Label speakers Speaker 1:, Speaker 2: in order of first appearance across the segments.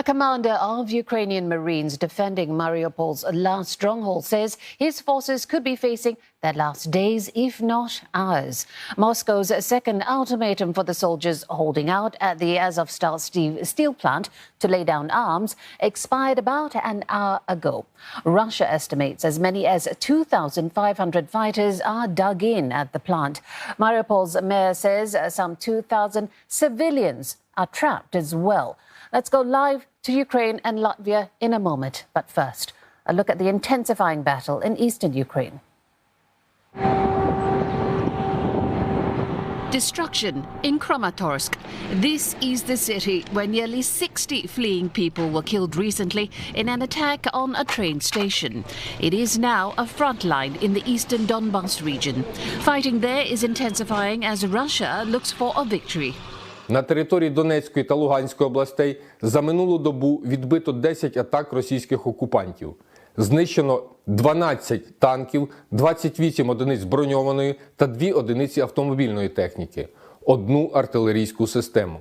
Speaker 1: A commander of Ukrainian Marines defending Mariupol's last stronghold says his forces could be facing their last days, if not hours. Moscow's second ultimatum for the soldiers holding out at the Azovstal steel plant to lay down arms expired about an hour ago. Russia estimates as many as 2,500 fighters are dug in at the plant. Mariupol's mayor says some 2,000 civilians are trapped as well. Let's go live to Ukraine and Latvia in a moment. But first, a look at the intensifying battle in eastern Ukraine. Destruction in Kramatorsk. This is the city where nearly 60 fleeing people were killed recently in an attack on a train station. It is now a front line in the eastern Donbas region. Fighting there is intensifying as Russia looks for a victory.
Speaker 2: На території Донецької та Луганської областей за минулу добу відбито 10 атак російських окупантів. Знищено 12 танків, 28 одиниць броньованої та 2 одиниці автомобільної техніки, 1 артилерійську систему.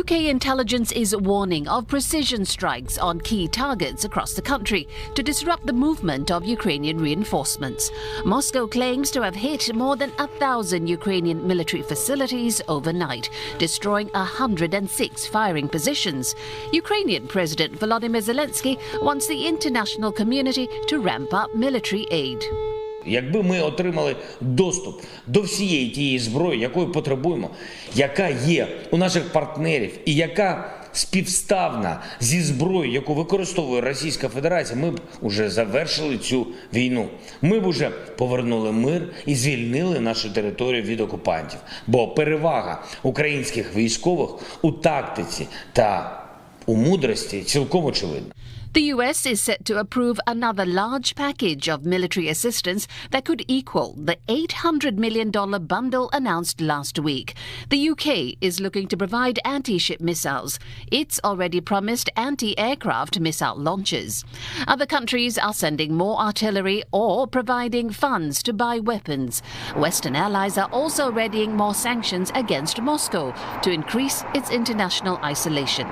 Speaker 1: UK intelligence is warning of precision strikes on key targets across the country to disrupt the movement of Ukrainian reinforcements. Moscow claims to have hit more than 1,000 Ukrainian military facilities overnight, destroying 106 firing positions. Ukrainian President Volodymyr Zelensky wants the international community to ramp up military aid.
Speaker 3: Якби ми отримали доступ до всієї тієї зброї, якої потребуємо, яка є у наших партнерів і яка співставна зі зброєю, яку використовує Російська Федерація, ми б уже завершили цю війну. Ми б уже повернули мир і звільнили нашу територію від окупантів. Бо перевага українських військових у тактиці та у мудрості цілком очевидна.
Speaker 1: The US is set to approve another large package of military assistance that could equal the $800 million bundle announced last week. The UK is looking to provide anti-ship missiles. It's already promised anti-aircraft missile launches. Other countries are sending more artillery or providing funds to buy weapons. Western allies are also readying more sanctions against Moscow to increase its international isolation.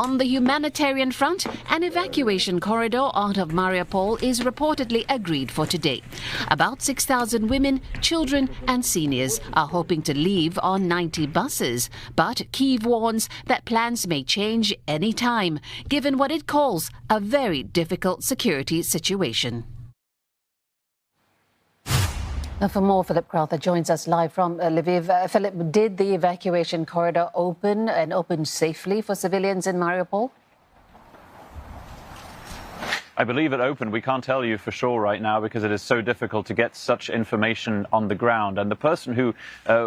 Speaker 1: On the humanitarian front, an evacuation corridor out of Mariupol is reportedly agreed for today. About 6,000 women, children and seniors are hoping to leave on 90 buses. But Kyiv warns that plans may change any time, given what it calls a very difficult security situation. For more, Philip Crowther joins us live from Lviv. Philip, did the evacuation corridor open and open safely for civilians in Mariupol?
Speaker 4: I believe it opened. We can't tell you for sure right now because it is so difficult to get such information on the ground. And the person who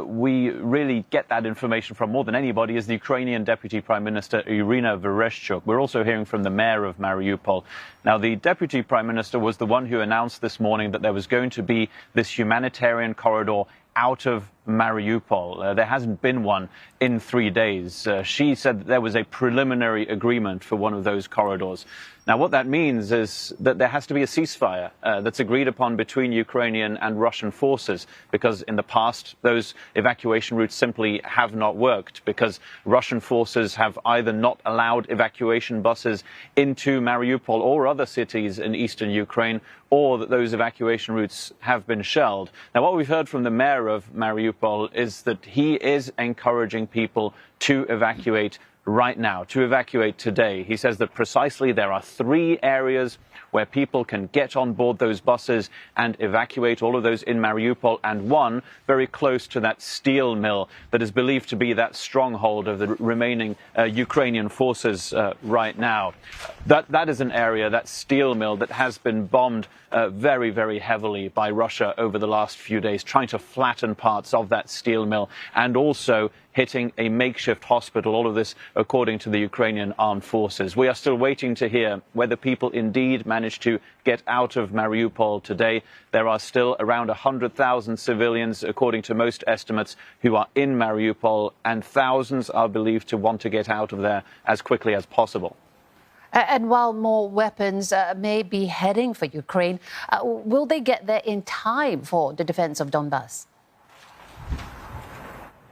Speaker 4: we really get that information from more than anybody is the Ukrainian Deputy Prime Minister Irina Vereshchuk. We're also hearing from the mayor of Mariupol. Now, the Deputy Prime Minister was the one who announced this morning that there was going to be this humanitarian corridor out of Mariupol. There hasn't been one in 3 days. She said that there was a preliminary agreement for one of those corridors. Now, what that means is that there has to be a ceasefire that's agreed upon between Ukrainian and Russian forces, because in the past, those evacuation routes simply have not worked, because Russian forces have either not allowed evacuation buses into Mariupol or other cities in eastern Ukraine, or that those evacuation routes have been shelled. Now, what we've heard from the mayor of Mariupol is that he is encouraging people to evacuate right now, to evacuate today. He says that precisely there are 3 areas where people can get on board those buses and evacuate, all of those in Mariupol, and one very close to that steel mill that is believed to be that stronghold of the remaining Ukrainian forces right now. That is an area, that steel mill, that has been bombed very, very heavily by Russia over the last few days, trying to flatten parts of that steel mill and also hitting a makeshift hospital, all of this according to the Ukrainian armed forces. We are still waiting to hear whether people indeed managed to get out of Mariupol today. There are still around 100,000 civilians, according to most estimates, who are in Mariupol, and thousands are believed to want to get out of there as quickly as possible.
Speaker 1: And while more weapons may be heading for Ukraine, will they get there in time for the defense of Donbas?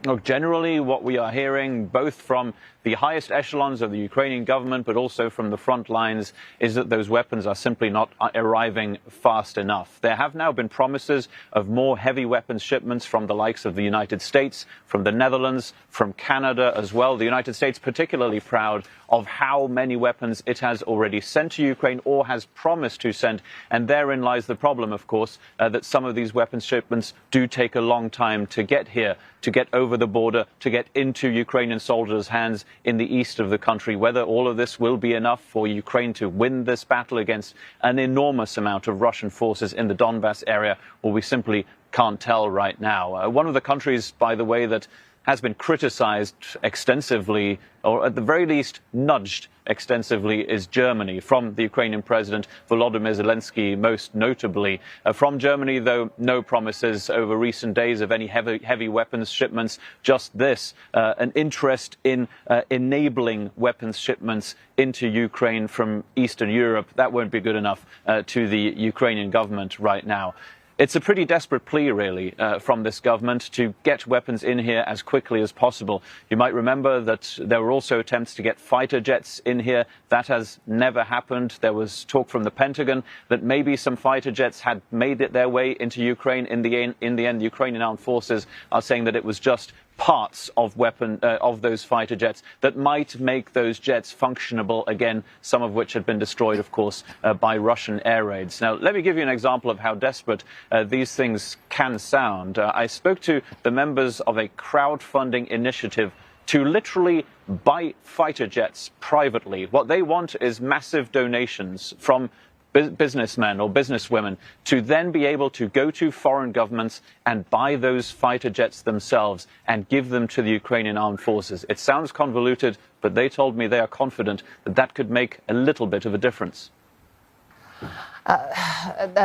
Speaker 4: Look, generally what we are hearing, both from the highest echelons of the Ukrainian government, but also from the front lines, is that those weapons are simply not arriving fast enough. There have now been promises of more heavy weapons shipments from the likes of the United States, from the Netherlands, from Canada as well. The United States particularly proud of how many weapons it has already sent to Ukraine or has promised to send. And therein lies the problem, of course, that some of these weapons shipments do take a long time to get here, to get over the border, to get into Ukrainian soldiers' hands in the east of the country. Whether all of this will be enough for Ukraine to win this battle against an enormous amount of Russian forces in the Donbass area, well, we simply can't tell right now. One of the countries, by the way, that has been criticized extensively, or at the very least nudged extensively, is Germany, from the Ukrainian President Volodymyr Zelensky most notably. From Germany, though, no promises over recent days of any heavy weapons shipments, just this, an interest in enabling weapons shipments into Ukraine from Eastern Europe. That won't be good enough to the Ukrainian government right now. It's a pretty desperate plea, really, from this government to get weapons in here as quickly as possible. You might remember that there were also attempts to get fighter jets in here. That has never happened. There was talk from the Pentagon that maybe some fighter jets had made it their way into Ukraine. In the end, the Ukrainian armed forces are saying that it was just parts of those fighter jets that might make those jets functionable again, some of which had been destroyed, of course, by Russian air raids. Now, let me give you an example of how desperate these things can sound. I spoke to the members of a crowdfunding initiative to literally buy fighter jets privately. What they want is massive donations from businessmen or businesswomen to then be able to go to foreign governments and buy those fighter jets themselves and give them to the Ukrainian armed forces. It sounds convoluted, but they told me they are confident that that could make a little bit of a difference.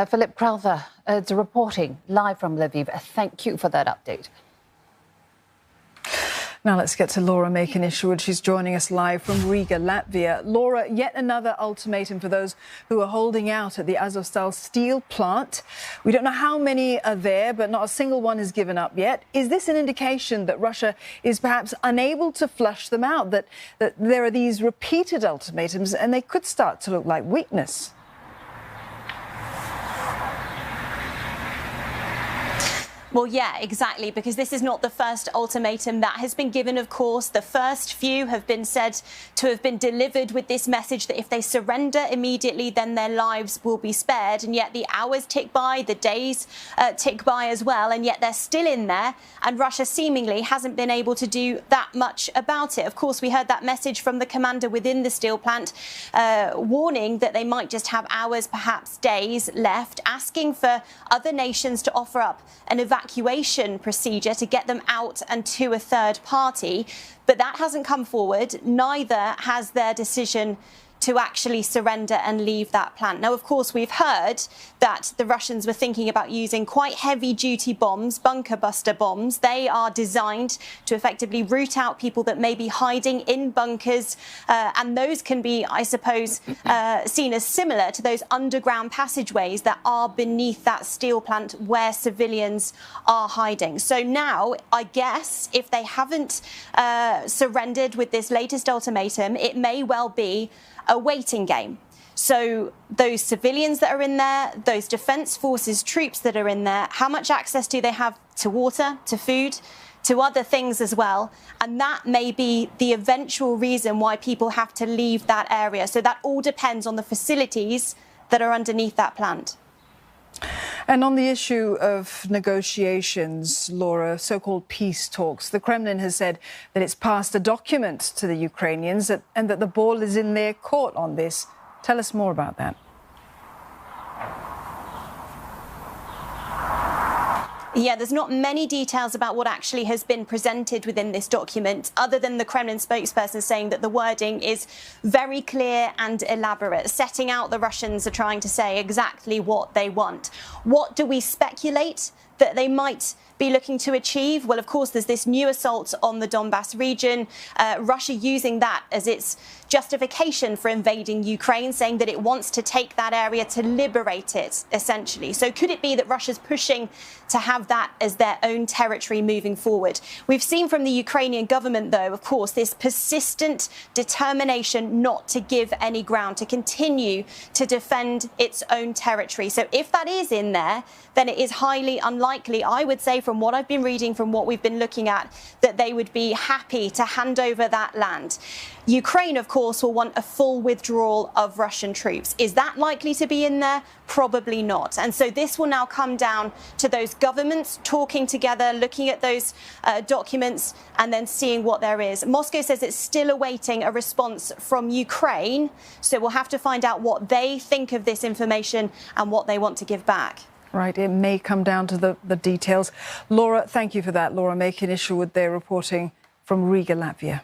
Speaker 1: Philip Crowther is reporting live from Lviv. Thank you for that update.
Speaker 5: Now let's get to Laura Makin-Isherwood. She's joining us live from Riga, Latvia. Laura, yet another ultimatum for those who are holding out at the Azovstal steel plant. We don't know how many are there, but not a single one is given up yet. Is this an indication that Russia is perhaps unable to flush them out, that there are these repeated ultimatums and they could start to look like weakness?
Speaker 6: Well, yeah, exactly, because this is not the first ultimatum that has been given, of course. The first few have been said to have been delivered with this message that if they surrender immediately, then their lives will be spared. And yet the hours tick by, the days tick by as well, and yet they're still in there. And Russia seemingly hasn't been able to do that much about it. Of course, we heard that message from the commander within the steel plant, warning that they might just have hours, perhaps days left, asking for other nations to offer up an evacuation procedure to get them out and to a third party. But that hasn't come forward. Neither has their decision to actually surrender and leave that plant. Now, of course, we've heard that the Russians were thinking about using quite heavy-duty bombs, bunker buster bombs. They are designed to effectively root out people that may be hiding in bunkers, and those can be, I suppose, seen as similar to those underground passageways that are beneath that steel plant where civilians are hiding. So now, I guess, if they haven't surrendered with this latest ultimatum, it may well be a waiting game. So those civilians that are in there, those defence forces troops that are in there, how much access do they have to water, to food, to other things as well? And that may be the eventual reason why people have to leave that area. So that all depends on the facilities that are underneath that plant.
Speaker 5: And on the issue of negotiations, Laura, so-called peace talks, the Kremlin has said that it's passed a document to the Ukrainians and that the ball is in their court on this. Tell us more about that.
Speaker 6: Yeah, there's not many details about what actually has been presented within this document, other than the Kremlin spokesperson saying that the wording is very clear and elaborate, setting out the Russians are trying to say exactly what they want. What do we speculate that they might be looking to achieve? Well, of course, there's this new assault on the Donbass region, Russia using that as its justification for invading Ukraine, saying that it wants to take that area to liberate it, essentially. So could it be that Russia's pushing to have that as their own territory moving forward? We've seen from the Ukrainian government, though, of course, this persistent determination not to give any ground, to continue to defend its own territory. So if that is in there, then it is highly unlikely, I would say, from what I've been reading, from what we've been looking at, that they would be happy to hand over that land. Ukraine, of course, will want a full withdrawal of Russian troops. Is that likely to be in there? Probably not. And so this will now come down to those governments talking together, looking at those documents and then seeing what there is. Moscow says it's still awaiting a response from Ukraine. So we'll have to find out what they think of this information and what they want to give back.
Speaker 5: Right, it may come down to the details. Laura, thank you for that. Laura Makin-Isherwood there reporting from Riga, Latvia.